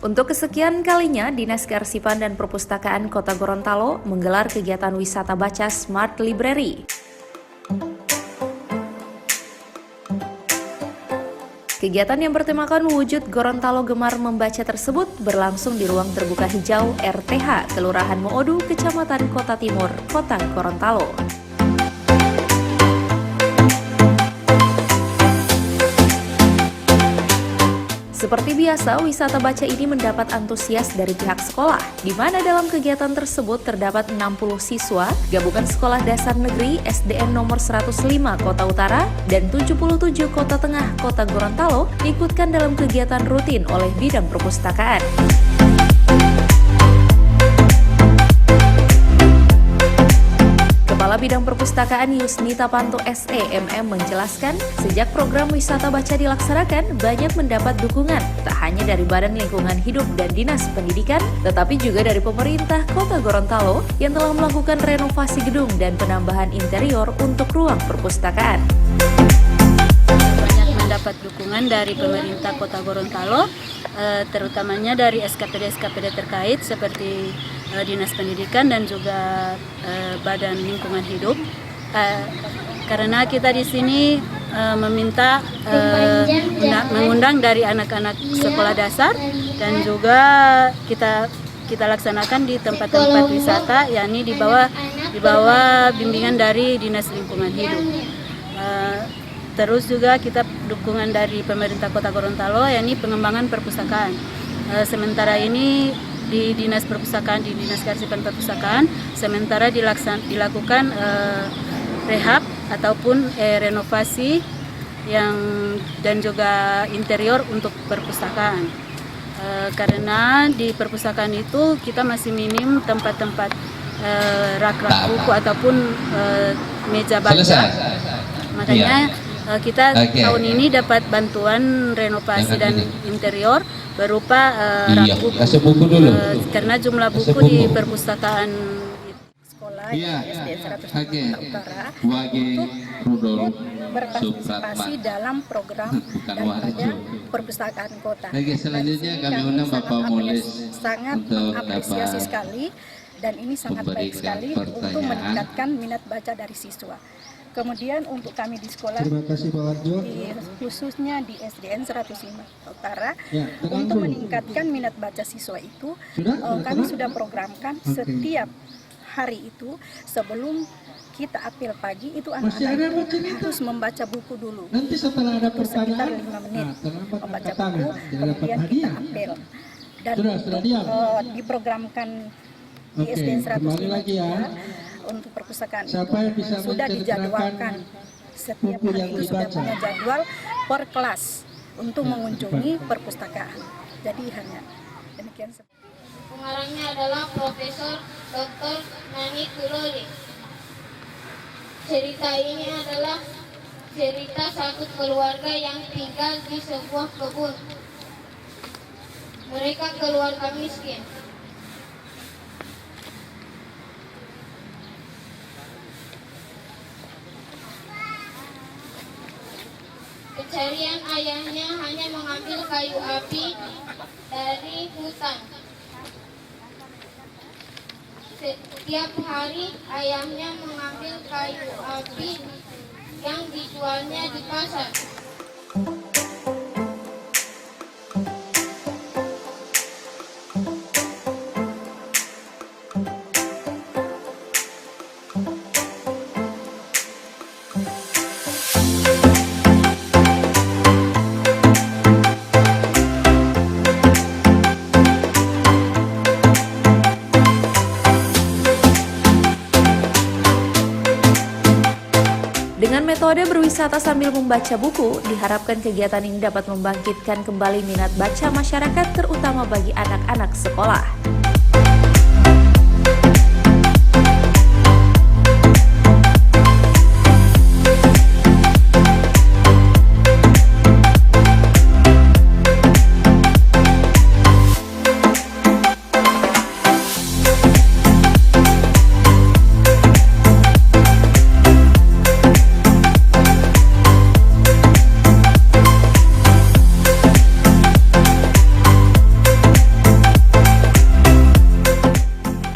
Untuk kesekian kalinya, Dinas Kearsipan dan Perpustakaan Kota Gorontalo menggelar kegiatan wisata baca Smart Library. Kegiatan yang bertemakan wujud Gorontalo Gemar Membaca tersebut berlangsung di ruang terbuka hijau RTH, Kelurahan Moodu, Kecamatan Kota Timur, Kota Gorontalo. Seperti biasa, wisata baca ini mendapat antusias dari pihak sekolah, di mana dalam kegiatan tersebut terdapat 60 siswa, gabungan sekolah dasar negeri SDN nomor 105 Kota Utara, dan 77 Kota Tengah Kota Gorontalo diikutkan dalam kegiatan rutin oleh bidang perpustakaan. Kepala Bidang Perpustakaan Yusnita Panto SE MM menjelaskan, sejak program wisata baca dilaksanakan, banyak mendapat dukungan, tak hanya dari Badan Lingkungan Hidup dan Dinas Pendidikan, tetapi juga dari pemerintah Kota Gorontalo yang telah melakukan renovasi gedung dan penambahan interior untuk ruang perpustakaan. Banyak mendapat dukungan dari pemerintah Kota Gorontalo, terutamanya dari SKPD-SKPD terkait seperti Dinas Pendidikan dan juga Badan Lingkungan Hidup, karena kita di sini meminta mengundang dari anak-anak sekolah dasar dan juga kita laksanakan di tempat-tempat wisata, yakni di bawah bimbingan dari Dinas Lingkungan Hidup. Terus juga kita dukungan dari pemerintah Kota Gorontalo, yakni pengembangan perpustakaan. Sementara ini di Dinas Perpustakaan, di Dinas Kearsipan Perpustakaan, sementara dilakukan rehab ataupun renovasi dan juga interior untuk perpustakaan. Karena di perpustakaan itu kita masih minim tempat-tempat rak-rak buku ataupun meja baca. Makanya kita tahun ini dapat bantuan renovasi dan interior berupa rak buku, karena jumlah buku di perpustakaan sekolah SDN 105 Utara untuk berpartisipasi dalam program daripada perpustakaan kota. Selanjutnya kami undang Bapak Moles sangat mengapresiasi sekali, dan ini sangat baik sekali untuk meningkatkan minat baca dari siswa. Kemudian untuk kami di sekolah, terima kasih Pak Warjo, khususnya di SDN 105 Utara, untuk meningkatkan minat baca siswa itu, kami sudah programkan setiap hari itu sebelum kita apel pagi itu anak-anak harus membaca buku dulu. Nanti setelah ada sekitar pertanyaan, 5 menit membaca tangan, buku, kemudian kita apel. Dan untuk diprogramkan di SDN 105 untuk perpustakaan itu sudah dijadwalkan, setiap hari itu sudah punya jadwal per kelas untuk mengunjungi perpustakaan. Jadi hanya demikian. Pengarangnya adalah Profesor Dr. Nani Turoli. Cerita ini adalah cerita satu keluarga yang tinggal di sebuah kebun. Mereka keluarga miskin. Pencarian ayahnya hanya mengambil kayu api dari hutan. Setiap hari ayahnya mengambil kayu api yang dijualnya di pasar. Dengan metode berwisata sambil membaca buku, diharapkan kegiatan ini dapat membangkitkan kembali minat baca masyarakat, terutama bagi anak-anak sekolah.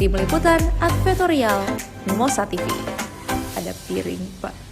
Tim Liputan Advertorial Mimosa TV. Ada piring, Pak.